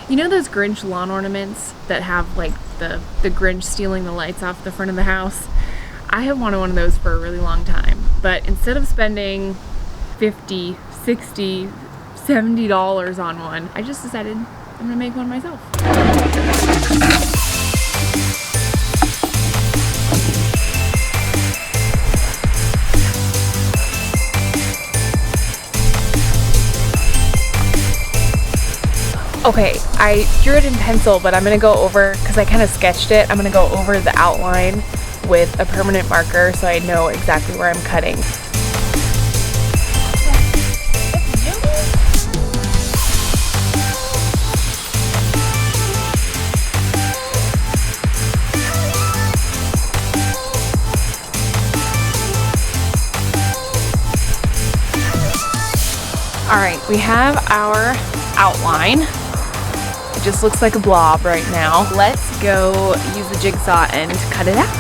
You know those Grinch lawn ornaments that have like the Grinch stealing the lights off the front of the house? I have wanted one of those for a really long time, but instead of spending $50, $60, $70 on one, I just decided I'm gonna make one myself. Okay, I drew it in pencil, but I'm gonna go over, because I kind of sketched it, I'm gonna go over the outline with a permanent marker so I know exactly where I'm cutting. All right, we have our outline. It just looks like a blob right now. Let's go use the jigsaw and cut it out.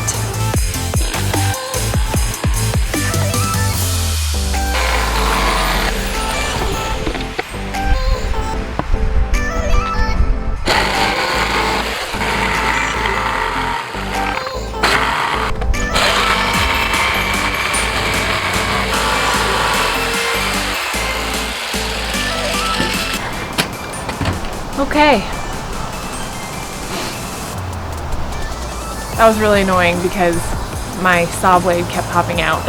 Okay. That was really annoying because my saw blade kept popping out.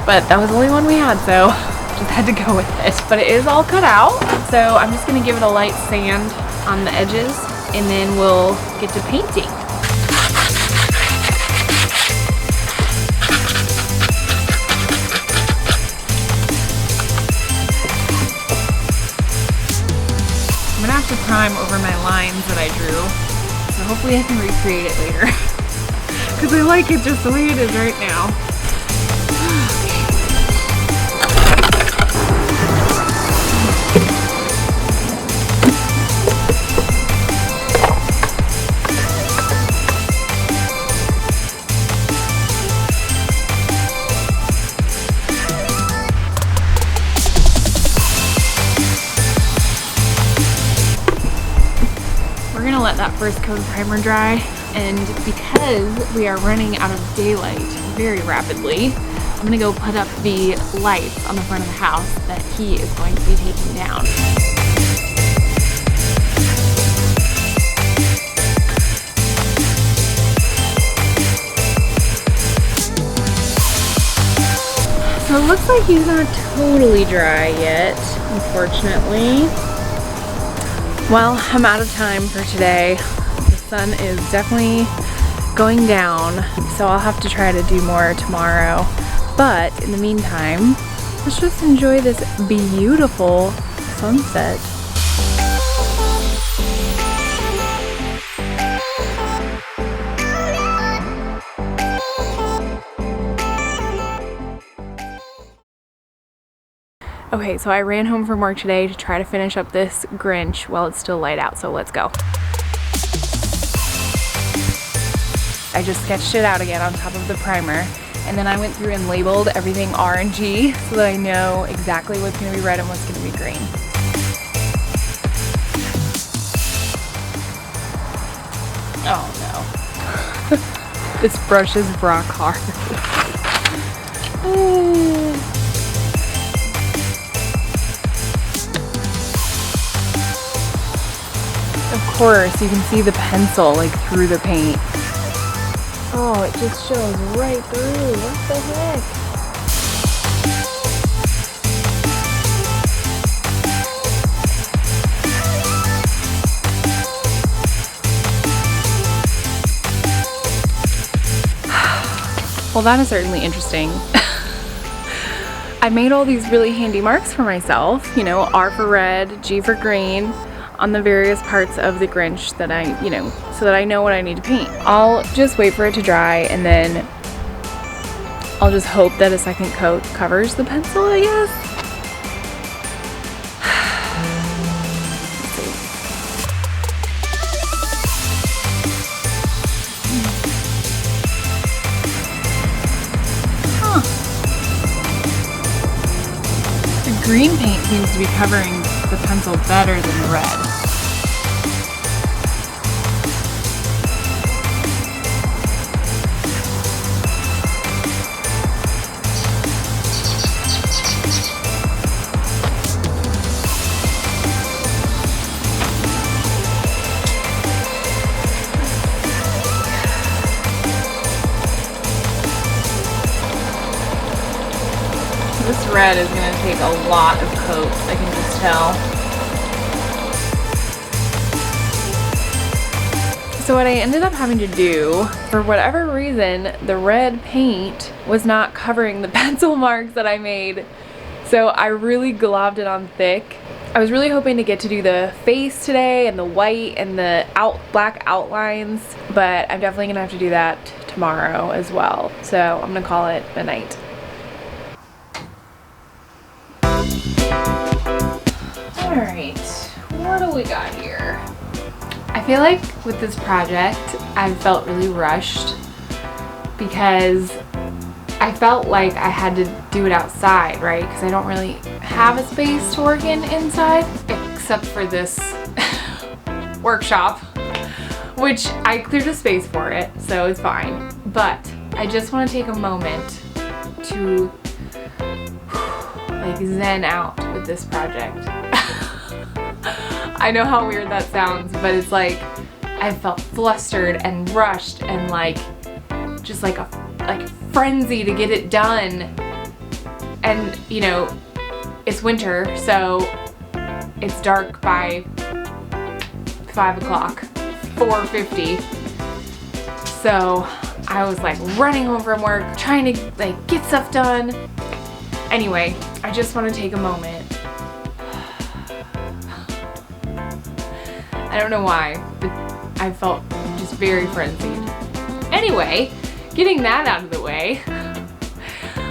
But that was the only one we had, so just had to go with it. But it is all cut out, so I'm just gonna give it a light sand on the edges and then we'll get to painting. I'm gonna have to prime over my lines that I drew, so hopefully I can recreate it later. Because I like it just the way it is right now. Let that first coat of primer dry, and because we are running out of daylight very rapidly, I'm gonna go put up the lights on the front of the house that he is going to be taking down. So it looks like he's not totally dry yet, unfortunately. Well, I'm out of time for today. The sun is definitely going down, so I'll have to try to do more tomorrow. But in the meantime, let's just enjoy this beautiful sunset. Okay, so I ran home from work today to try to finish up this Grinch while it's still light out, so let's go. I just sketched it out again on top of the primer, and then I went through and labeled everything orangey so that I know exactly what's gonna be red and what's gonna be green. Oh no. This brush is rock hard. Of course, you can see the pencil like through the paint. Oh, it just shows right through. What the heck? Well, that is certainly interesting. I made all these really handy marks for myself, you know, R for red, G for green, on the various parts of the Grinch that I, so that I know what I need to paint. I'll just wait for it to dry, and then I'll just hope that a second coat covers the pencil, I guess. The green paint seems to be covering the pencil better than the red. red is going to take a lot of coats, I can just tell. So what I ended up having to do, for whatever reason, the red paint was not covering the pencil marks that I made. So I really globbed it on thick. I was really hoping to get to do the face today and the white and the black outlines, but I'm definitely gonna have to do that tomorrow as well. So I'm gonna call it a night. All right, what do we got here? I feel like with this project, I felt really rushed because I felt like I had to do it outside, right? Because I don't really have a space to work in inside, except for this workshop, which I cleared a space for it, so it's fine. But I just want to take a moment to like zen out with this project. I know how weird that sounds, but it's like I felt flustered and rushed and like just like a frenzy to get it done. And you know, it's winter, so it's dark by 5 o'clock, 4:50. So I was like running home from work, trying to like get stuff done. Anyway, I just want to take a moment. I don't know why, but I felt just very frenzied. Anyway, getting that out of the way,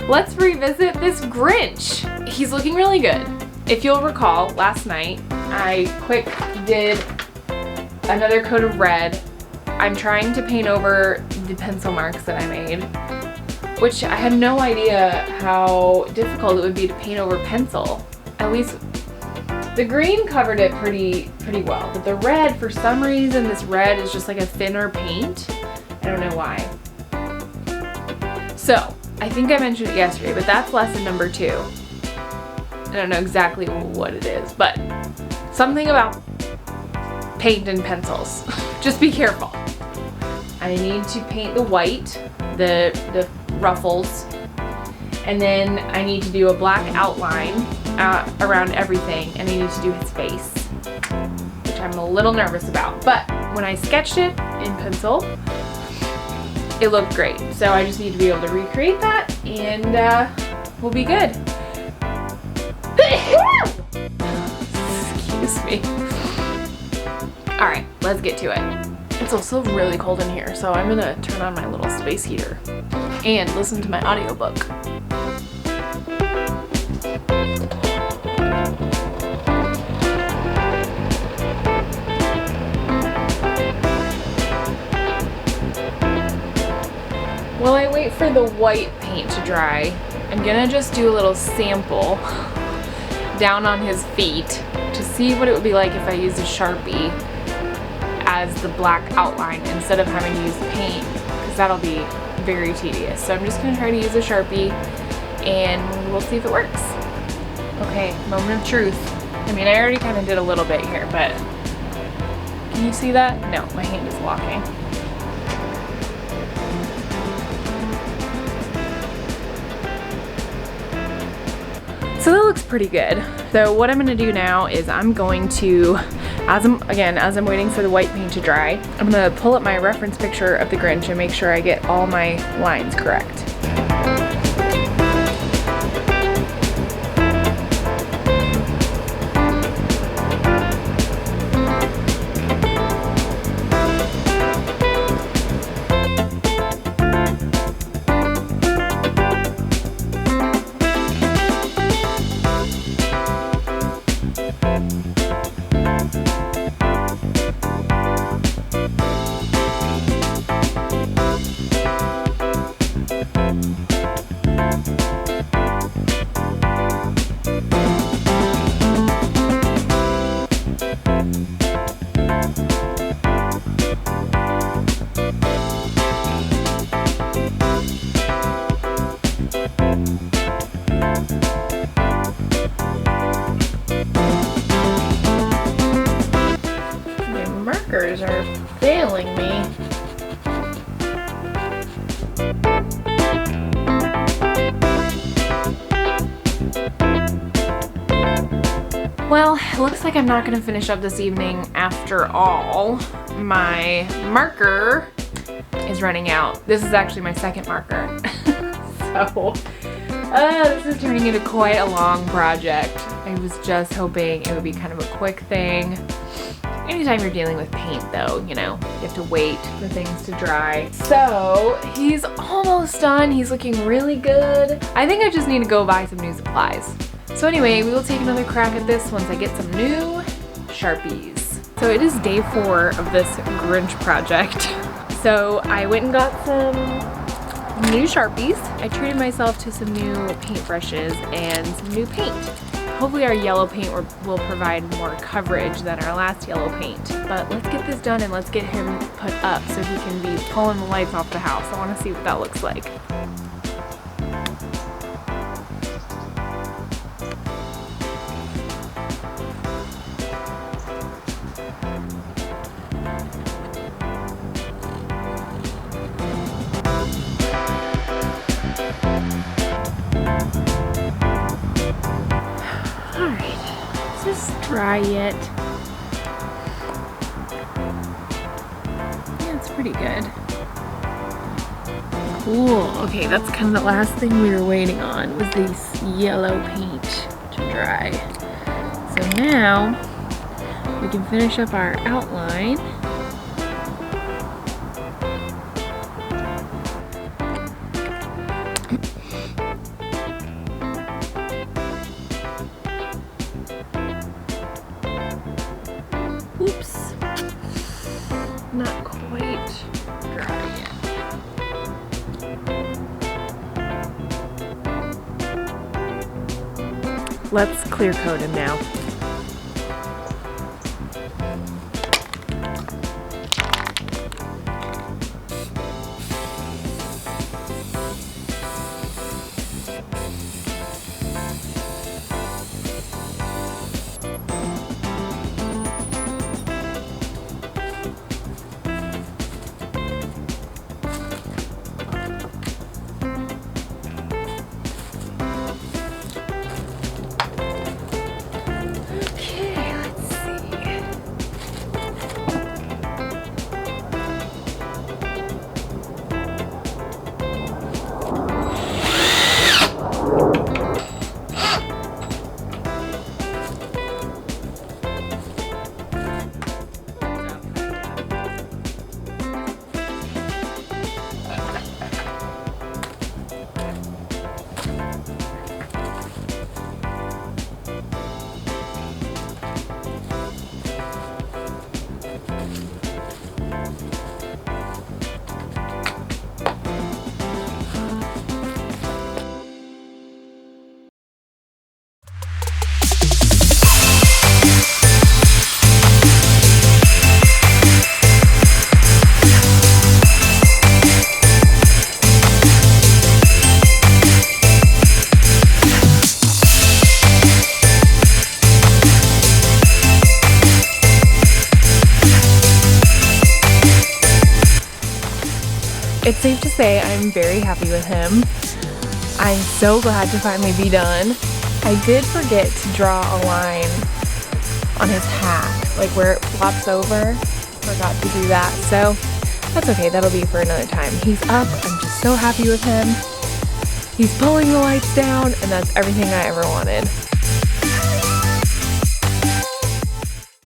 let's revisit this Grinch. He's looking really good. If you'll recall, last night I quick did another coat of red. I'm trying to paint over the pencil marks that I made, which I had no idea how difficult it would be to paint over pencil. At least the green covered it pretty well, but the red, for some reason, this red is just like a thinner paint. I don't know why. So, I think I mentioned it yesterday, but that's lesson number 2. I don't know exactly what it is, but something about paint and pencils. Just be careful. I need to paint the white, the ruffles, and then I need to do a black outline around everything, and I need to do his face, which I'm a little nervous about. But when I sketched it in pencil, it looked great. So I just need to be able to recreate that, and we'll be good. Excuse me. All right, let's get to it. It's also really cold in here, so I'm gonna turn on my little space heater and listen to my audiobook. While I wait for the white paint to dry, I'm gonna just do a little sample down on his feet to see what it would be like if I used a Sharpie as the black outline instead of having to use paint, because that'll be very tedious. So I'm just gonna try to use a Sharpie and we'll see if it works. Okay, moment of truth. I mean, I already kind of did a little bit here, but can you see that? No, my hand is locking. So that looks pretty good. So what I'm gonna do now is I'm going to, as I'm waiting for the white paint to dry, I'm gonna pull up my reference picture of the Grinch and make sure I get all my lines correct. Are failing me. Well, it looks like I'm not gonna finish up this evening after all. My marker is running out. This is actually my second marker. So, this is turning into quite a long project. I was just hoping it would be kind of a quick thing. Anytime you're dealing with paint though, you know, you have to wait for things to dry. So, he's almost done. He's looking really good. I think I just need to go buy some new supplies. So anyway, we will take another crack at this once I get some new Sharpies. So it is day 4 of this Grinch project. So I went and got some new Sharpies. I treated myself to some new paintbrushes and some new paint. Hopefully our yellow paint will provide more coverage than our last yellow paint. But let's get this done and let's get him put up so he can be pulling the lights off the house. I want to see what that looks like. Dry it. Yeah, it's pretty good. Cool. Okay, that's kind of the last thing we were waiting on was this yellow paint to dry. So now we can finish up our outline. Oops, not quite dry yet. Let's clear coat him now. It's safe to say I'm very happy with him. I'm so glad to finally be done. I did forget to draw a line on his hat, like where it flops over. Forgot to do that, so that's okay, that'll be for another time. He's up, I'm just so happy with him. He's pulling the lights down, and that's everything I ever wanted.